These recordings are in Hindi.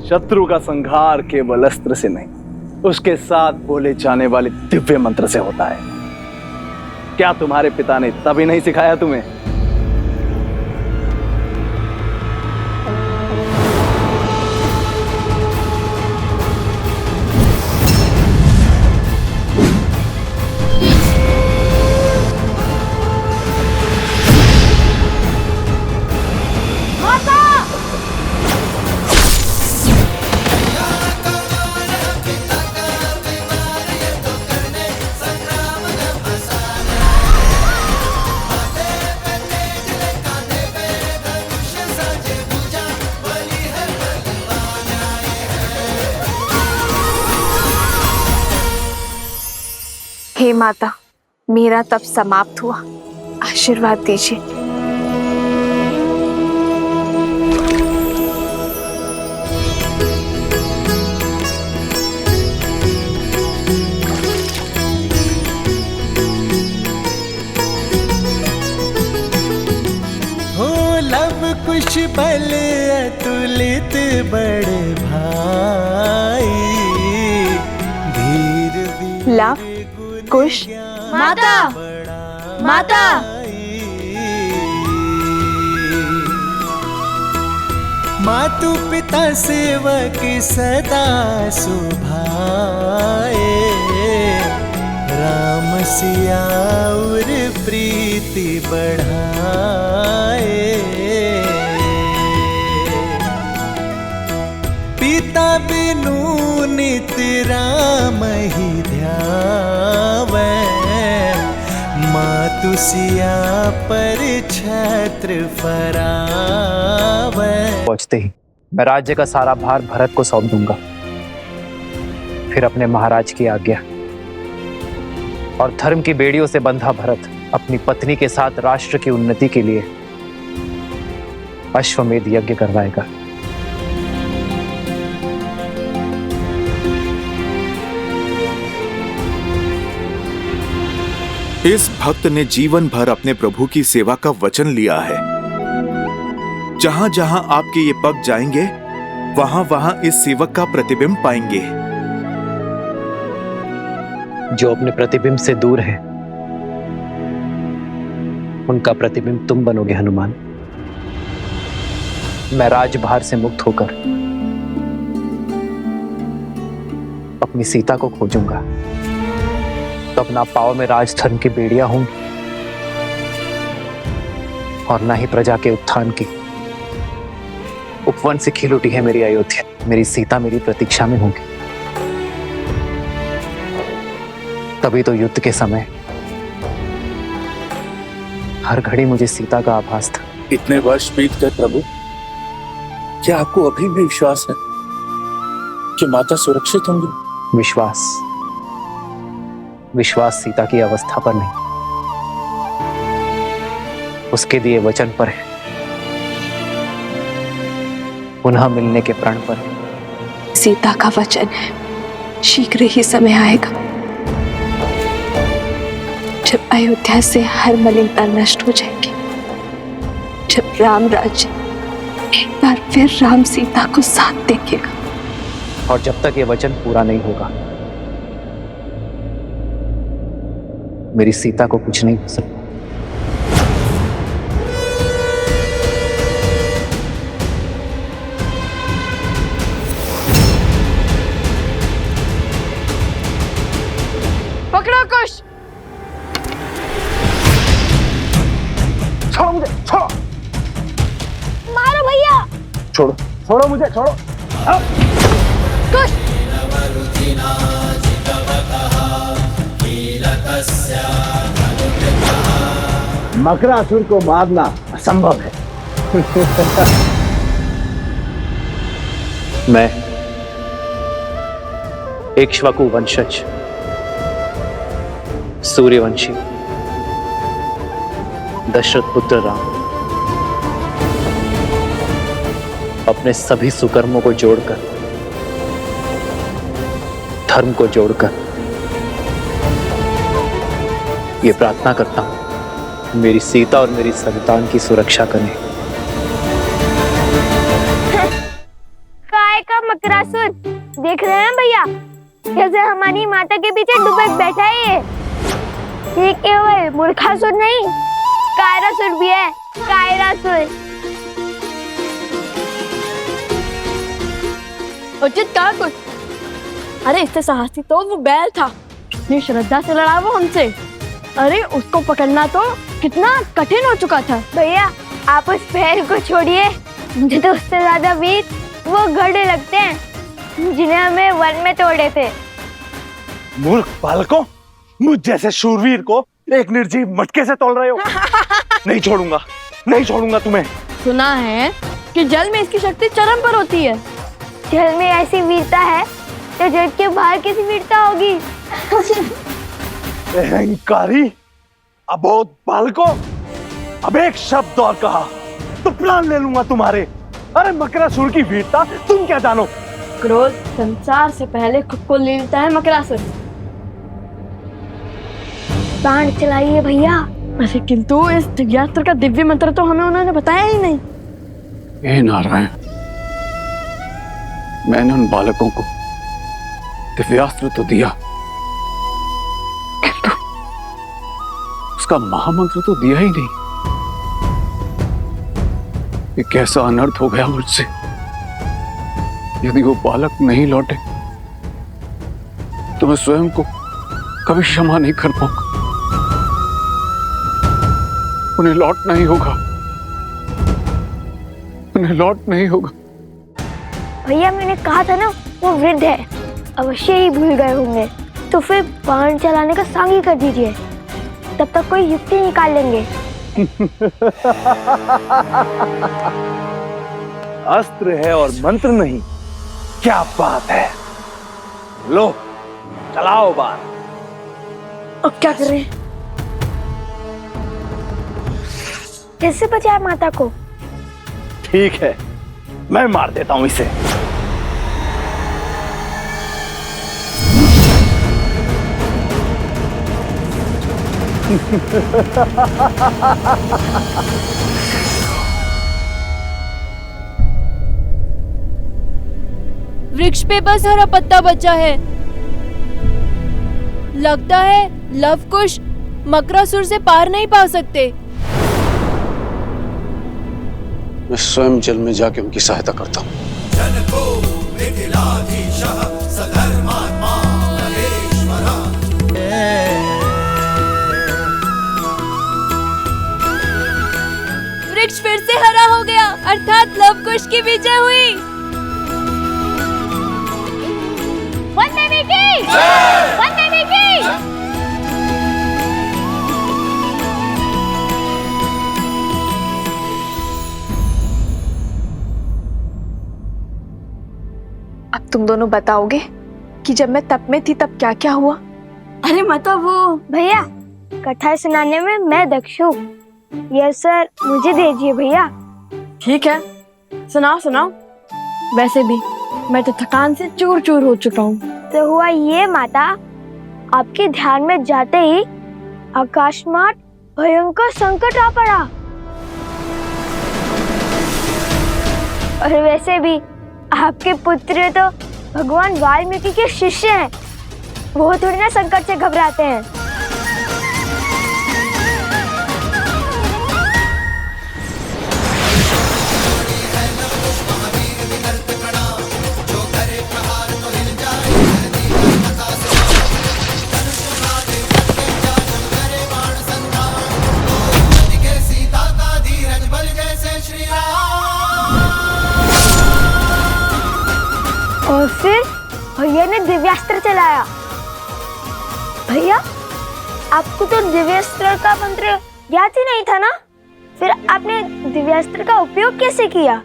शत्रु का संहार केवल अस्त्र से नहीं, उसके साथ बोले जाने वाले दिव्य मंत्र से होता है। क्या तुम्हारे पिता ने तभी नहीं सिखाया तुम्हें? हे माता, मेरा तप समाप्त हुआ, आशीर्वाद दीजिए। हो लव कुश बल अतुलित बड़े भाई, धीर लव कुश माता, माता। मातु पिता सेवक सदा सुभाए, राम सिया और प्रीति बढ़ाए। पिता बिनु नित राम ही ध्यावे, मातु सिया पर छत्र फरावे। पहुंचते ही मैं राज्य का सारा भार भरत को सौंप दूंगा। फिर अपने महाराज की आज्ञा और धर्म की बेड़ियों से बंधा भरत अपनी पत्नी के साथ राष्ट्र की उन्नति के लिए अश्वमेध यज्ञ करवाएगा। इस भक्त ने जीवन भर अपने प्रभु की सेवा का वचन लिया है। जहां जहां आपके ये पग जाएंगे, वहां वहां इस सेवक का प्रतिबिंब पाएंगे। जो अपने प्रतिबिंब से दूर है, उनका प्रतिबिंब तुम बनोगे हनुमान। मैं राजभार से मुक्त होकर अपनी सीता को खोजूंगा, तब ना पाव में राजधर्म की बेड़ियां होंगी और ना ही प्रजा के उत्थान की। उपवन से खिल उठी है मेरी अयोध्या, मेरी सीता मेरी प्रतीक्षा में होगी। तभी तो युद्ध के समय हर घड़ी मुझे सीता का आभास था। इतने वर्ष बीत गए प्रभु, क्या आपको अभी भी विश्वास है कि माता सुरक्षित होंगी? विश्वास सीता की अवस्था पर नहीं, उसके दिए वचन पर है, पुनः मिलने के प्रण पर। सीता का वचन है, शीघ्र ही समय आएगा जब अयोध्या से हर मलिनता नष्ट हो जाएगी, जब राम राज्य एक बार फिर राम सीता को साथ देखेगा। और जब तक ये वचन पूरा नहीं होगा, मेरी सीता को कुछ नहीं हो सकता। पकड़ो कुश। छोड़ो मुझे, छोड़ो। मारो भैया। छोड़ो, छोड़ो मुझे, छोड़ो। कुश। मकरासुर को मारना असंभव है। मैं इक्ष्वाकु वंशज सूर्यवंशी दशरथ पुत्र राम अपने सभी सुकर्मों को जोड़कर, धर्म को जोड़कर ये प्रार्थना करता हूं, मेरी सीता और मेरी संतान की सुरक्षा करें। देख रहे हैं भैया कैसे हमारी माता के पीछे डूबे बैठा है ये केवल मूर्खासुर नहीं, कायरासुर भी है, कायरासुर। उचित कहा कुछ। अरे इससे साहसी तो वो बैल था, इतनी श्रद्धा से लड़ा वो हमसे। अरे उसको पकड़ना तो कितना कठिन हो चुका था। भैया आप उस बैल को छोड़िए, मुझे तो उससे ज्यादा वीर वो घड़े लगते हैं जिन्हें हमें वन में तोड़े थे। मूर्ख बालकों, मुझ जैसे शूरवीर को एक निर्जीव मटके से तोड़ रहे हो। नहीं छोड़ूंगा, नहीं छोड़ूंगा तुम्हें। सुना है कि जल में इसकी शक्ति चरम पर होती है। जल में ऐसी वीरता है तो जल के बाहर कैसी वीरता होगी। अहंकारी अबोध बालकों, अब एक शब्द और कहा तो प्राण ले लूंगा तुम्हारे। अरे मकरासुर की वीरता तुम क्या जानो। क्रोध संसार से पहले खुद को ले लेता है मकरासुर। बाण चलाइए भैया। अरे किंतु इस दिव्यास्त्र का दिव्य मंत्र तो हमें उन्होंने बताया ही नहीं। हे नारायण, मैंने उन बालकों को दिव्यास्त्र तो दिया, किंतु उसका महामंत्र तो दिया ही नहीं। ये कैसा अनर्थ हो गया मुझसे। यदि वो बालक नहीं लौटे तो मैं स्वयं को कभी क्षमा नहीं कर पाऊंगा। उन्हें लौटना ही होगा, उन्हें लौटना ही होगा। भैया मैंने कहा था ना वो वृद्ध है, अवश्य ही भूल गए होंगे। तो फिर बाण चलाने का सांग ही कर दीजिए, तब तक कोई युक्ति निकाल लेंगे। अस्त्र है और मंत्र नहीं, क्या बात है। लो चलाओ बाण। अब क्या करें? कैसे बचाए माता को? ठीक है, मैं मार देता हूं इसे। वृक्ष पे बस हरा पत्ता बचा है। लगता है लवकुश मकरासुर से पार नहीं पा सकते। मैं स्वयं जल में जाके उनकी सहायता करता हूँ। वृक्ष फिर से हरा हो गया, अर्थात लवकुश की विजय हुई। वंदे देवी! वंदे देवी! अब तुम दोनों बताओगे कि जब मैं तप में थी तब क्या क्या हुआ? अरे माता वो भैया कथा सुनाने में मैं दक्ष हूँ, यह सर मुझे दीजिए भैया। ठीक है, सुनाओ सुनाओ। वैसे भी मैं तो थकान से चूर चूर हो चुका हूँ। तो हुआ ये माता, आपके ध्यान में जाते ही आकाशमात भयंकर संकट आ पड़ा। और वैसे भी आपके पुत्र तो भगवान वाल्मीकि के शिष्य हैं, वो थोड़ी ना संकट से घबराते हैं। और फिर भैया ने दिव्यास्त्र चलाया। भैया आपको तो दिव्यास्त्र का मंत्र याद ही नहीं था ना, फिर आपने दिव्यास्त्र का उपयोग कैसे किया?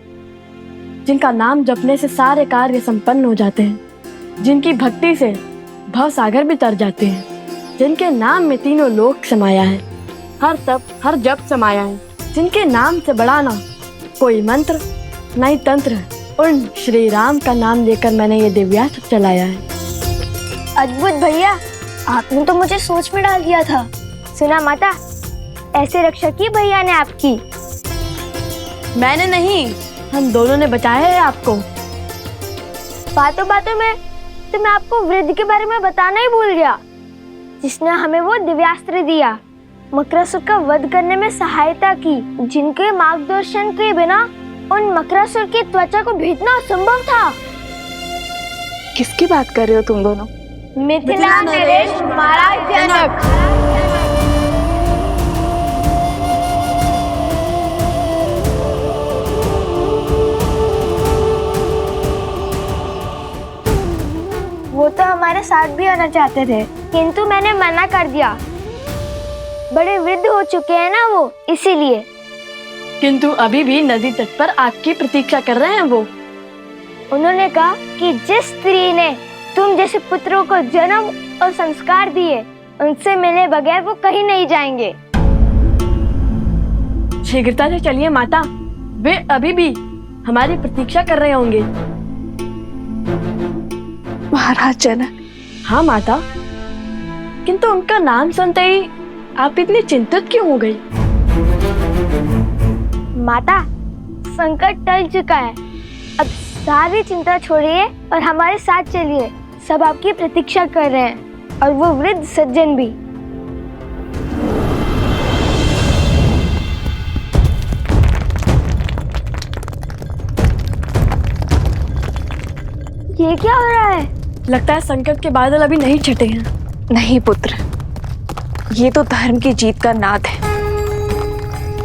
जिनका नाम जपने से सारे कार्य संपन्न हो जाते हैं, जिनकी भक्ति से भव सागर भी तर जाते हैं, जिनके नाम में तीनों लोक समाया है, हर तप हर जप समाया है, जिनके नाम से बड़ा ना कोई मंत्र ना ही तंत्र है, उन श्री राम का नाम लेकर मैंने ये दिव्यास्त्र चलाया है। अद्भुत भैया, आपने तो मुझे सोच में डाल दिया था। सुना माता, ऐसे रक्षा की भैया ने आपकी। मैंने नहीं, हम दोनों ने बचाया है आपको। बातों बातों में तो मैं आपको वृद्ध के बारे में बताना ही भूल गया, जिसने हमें वो दिव्यास्त्र दिया, मकरासुर का वध करने में सहायता की, जिनके मार्गदर्शन के बिना उन मकरासुर की त्वचा को भेदना असंभव था। किसकी बात कर रहे हो तुम दोनों? मिथिला नरेश महाराज जनक। वो तो हमारे साथ भी आना चाहते थे, किंतु मैंने मना कर दिया। बड़े वृद्ध हो चुके हैं ना वो, इसीलिए। किंतु अभी भी नदी तट पर आपकी प्रतीक्षा कर रहे हैं वो। उन्होंने कहा कि जिस स्त्री ने तुम जैसे पुत्रों को जन्म और संस्कार दिए, उनसे मिले बगैर वो कहीं नहीं जाएंगे। शीघ्रता से चलिए माता, वे अभी भी हमारी प्रतीक्षा कर रहे होंगे। महाराज जनक। हाँ माता, किंतु उनका नाम सुनते ही आप इतनी चिंतित क्यों हो गई? माता, संकट टल चुका है, अब सारी चिंता छोड़िए और हमारे साथ चलिए। सब आपकी प्रतीक्षा कर रहे हैं, और वो वृद्ध सज्जन भी। ये क्या हो रहा है? लगता है संकट के बादल अभी नहीं छटे हैं। नहीं पुत्र, ये तो धर्म की जीत का नाद है।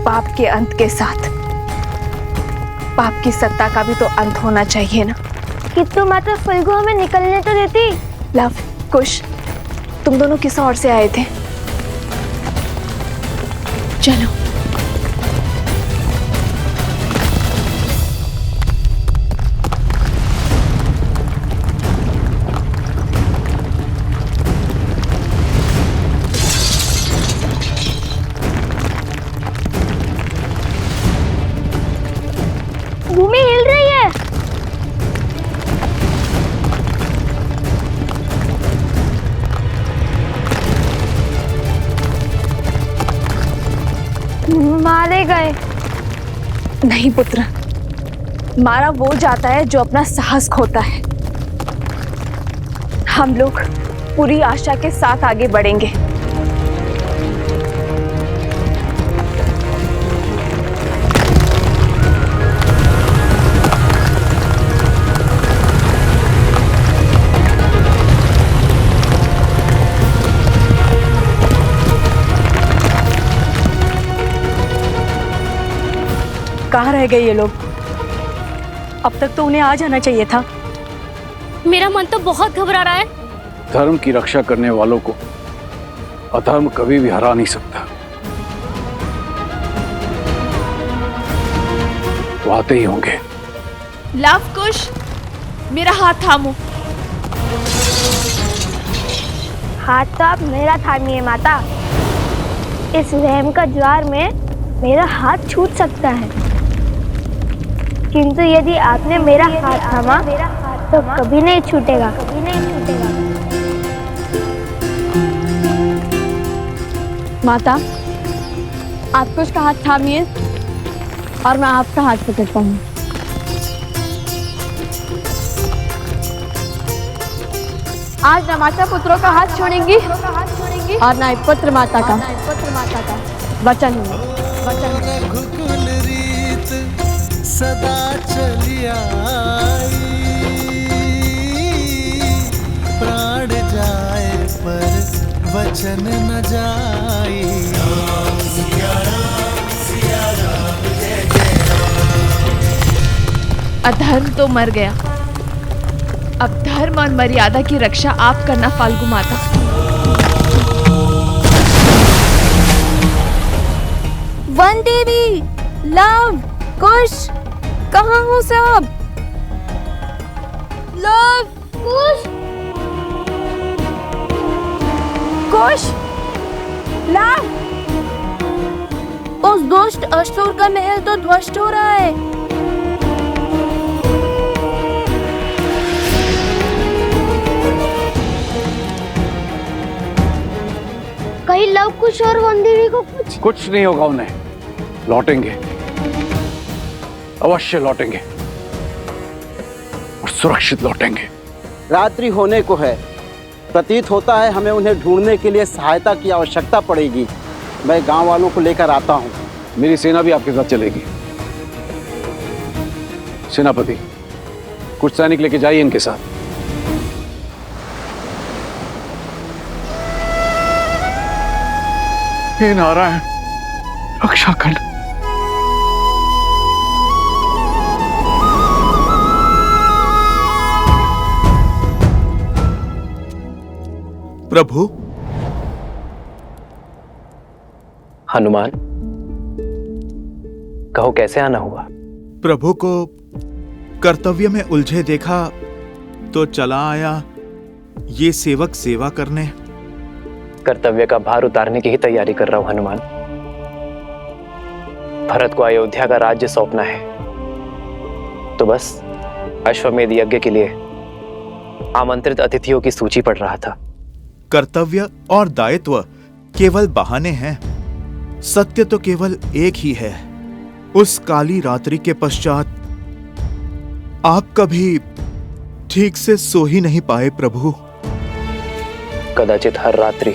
पाप के अंत के साथ पाप की सत्ता का भी तो अंत होना चाहिए ना। किंतु माता फल्गु हमें निकलने तो देती। लव, कुश, तुम दोनों किस ओर से आए थे? चलो। भूमि हिल रही है। मारे गए। नहीं पुत्र, मारा वो जाता है जो अपना साहस खोता है। हम लोग पूरी आशा के साथ आगे बढ़ेंगे। कहाँ रह गए ये लोग? अब तक तो उन्हें आ जाना चाहिए था। मेरा मन तो बहुत घबरा रहा है। धर्म की रक्षा करने वालों को अधर्म कभी भी हरा नहीं सकता। वो आते ही होंगे। लव कुश, मेरा हाथ थामो। हाथ तो आप मेरा थामिए माता। इस वहम का ज्वार में मेरा हाथ छूट सकता है, किंतु यदि आपने मेरा हाथ थामा तो कभी नहीं छूटेगा। माता, आप कुछ का हाथ थामिए और मैं आपका हाथ पकड़ता हूँ। आज न माता पुत्रों का हाथ छोड़ेंगी और न पुत्र माता का वचन है। रघुकुल रीत सदा चली आई, प्राण जाए पर वचन न जाई। अधर्म तो मर गया, अब धर्म और मर्यादा की रक्षा आप करना फाल्गु माता। वन देवी, लव, कुश, कहाँ हो सब? लव, कुश, कुश, लव। उस दुष्ट असुर का महल तो ध्वस्त हो रहा है। कहीं लव कुश और वन देवी को कुछ नहीं होगा उन्हें। लौटेंगे, अवश्य लौटेंगे और सुरक्षित लौटेंगे। रात्रि होने को है। प्रतीत होता है हमें उन्हें ढूंढने के लिए सहायता की आवश्यकता पड़ेगी। मैं गांव वालों को लेकर आता हूं। मेरी सेना भी आपके साथ चलेगी। सेनापति, कुछ सैनिक लेके जाइए इनके साथ। हे नारायण, रक्षा कर। प्रभु। हनुमान, कहो कैसे आना हुआ? प्रभु को कर्तव्य में उलझे देखा तो चला आया ये सेवक सेवा करने। कर्तव्य का भार उतारने की ही तैयारी कर रहा हूं हनुमान। भरत को अयोध्या का राज्य सौंपना है, तो बस अश्वमेध यज्ञ के लिए आमंत्रित अतिथियों की सूची पढ़ रहा था। कर्तव्य और दायित्व केवल बहाने हैं, सत्य तो केवल एक ही है। उस काली रात्रि के पश्चात आप कभी ठीक से सो ही नहीं पाए प्रभु। कदाचित हर रात्रि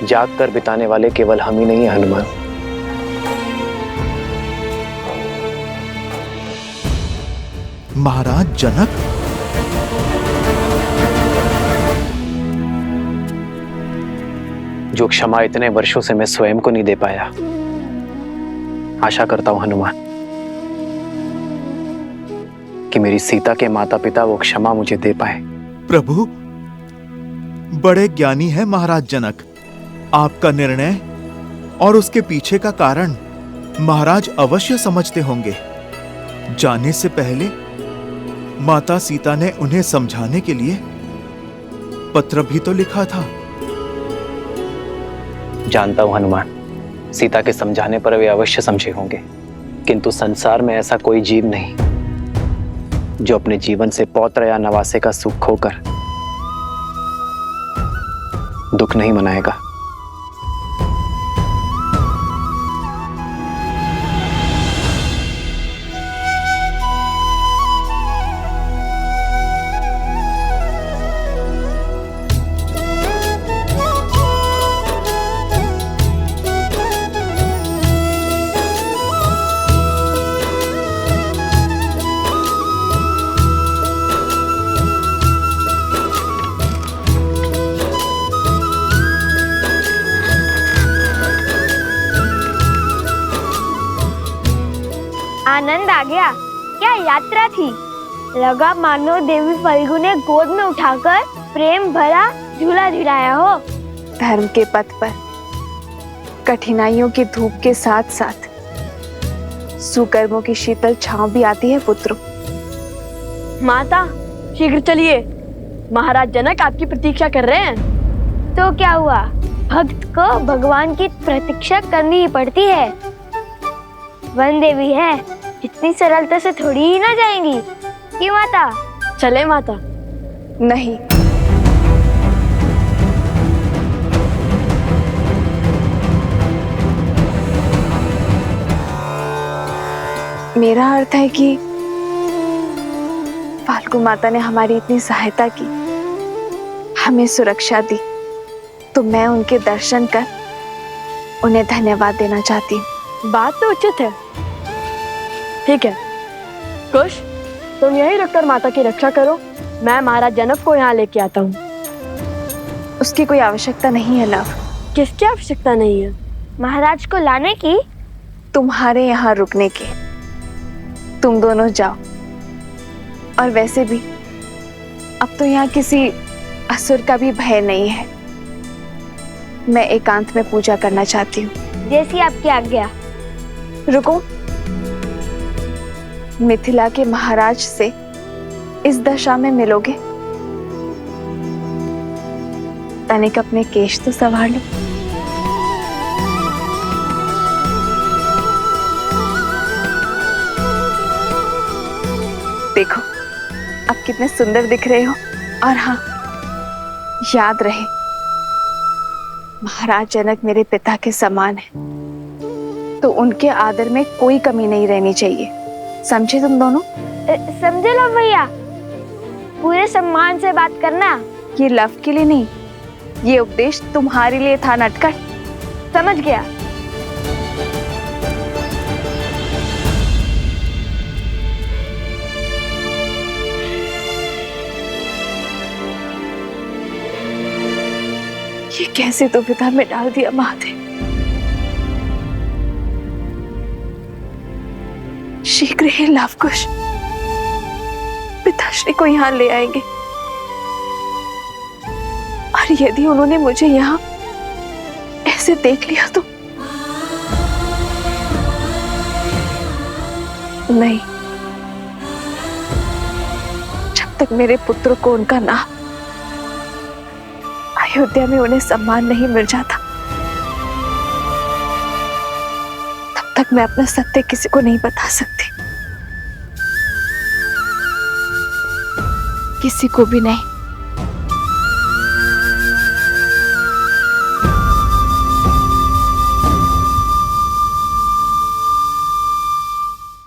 जाग कर बिताने वाले केवल हम ही नहीं हैं हनुमान। महाराज जनक, जो क्षमा इतने वर्षों से मैं स्वयं को नहीं दे पाया, आशा करता हूं हनुमान कि मेरी सीता के माता पिता वो क्षमा मुझे दे पाए। प्रभु, बड़े ज्ञानी है महाराज जनक। आपका निर्णय और उसके पीछे का कारण महाराज अवश्य समझते होंगे। जाने से पहले माता सीता ने उन्हें समझाने के लिए पत्र भी तो लिखा था। जानता हूं हनुमान, सीता के समझाने पर वे अवश्य समझे होंगे, किंतु संसार में ऐसा कोई जीव नहीं जो अपने जीवन से पौत्र या नवासे का सुख खोकर दुख नहीं मनाएगा। आनंद आ गया। क्या यात्रा थी। लगा मानो देवी फल्गु ने गोद में उठाकर प्रेम भरा झूला झुलाया हो। धर्म के पथ पर कठिनाइयों की धूप के साथ साथ सुकर्मों की शीतल छांव भी आती है पुत्रों। माता, शीघ्र चलिए, महाराज जनक आपकी प्रतीक्षा कर रहे हैं। तो क्या हुआ, भक्त को भगवान की प्रतीक्षा करनी ही पड़ती है। वन देवी है, इतनी सरलता से थोड़ी ही ना जाएंगी। क्यों माता? चले माता। नहीं, मेरा अर्थ है कि फाल्गु माता ने हमारी इतनी सहायता की, हमें सुरक्षा दी, तो मैं उनके दर्शन कर उन्हें धन्यवाद देना चाहती हूँ। बात तो उचित है। ठीक है कुश, तुम यही रुककर माता की रक्षा करो, मैं महाराज जनक को यहाँ लेके आता हूँ। उसकी कोई आवश्यकता नहीं है लव। किसकी आवश्यकता नहीं है? महाराज को लाने की? तुम्हारे यहाँ रुकने की। तुम दोनों जाओ। और वैसे भी अब तो यहाँ किसी असुर का भी भय नहीं है। मैं एकांत में पूजा करना चाहती हूँ। जैसी आपकी आज्ञा। रुको, मिथिला के महाराज से इस दशा में मिलोगे? तनिक अपने केश तो संभाल लो। देखो अब कितने सुंदर दिख रहे हो। और हाँ, याद रहे महाराज जनक मेरे पिता के समान है, तो उनके आदर में कोई कमी नहीं रहनी चाहिए। समझे तुम दोनों? समझे लो भैया। पूरे सम्मान से बात करना। ये लव के लिए नहीं, ये उपदेश तुम्हारे लिए था नटखट। समझ गया। ये कैसे दुविधा में डाल दिया महादेव। शीघ्र ही लवकुश पिताश्री को यहाँ ले आएंगे, और यदि उन्होंने मुझे यहाँ ऐसे देख लिया तो नहीं। जब तक मेरे पुत्र को उनका नाम अयोध्या में उन्हें सम्मान नहीं मिल जाता, तब तक मैं अपना सत्य किसी को नहीं बता सकती। किसी को भी नहीं।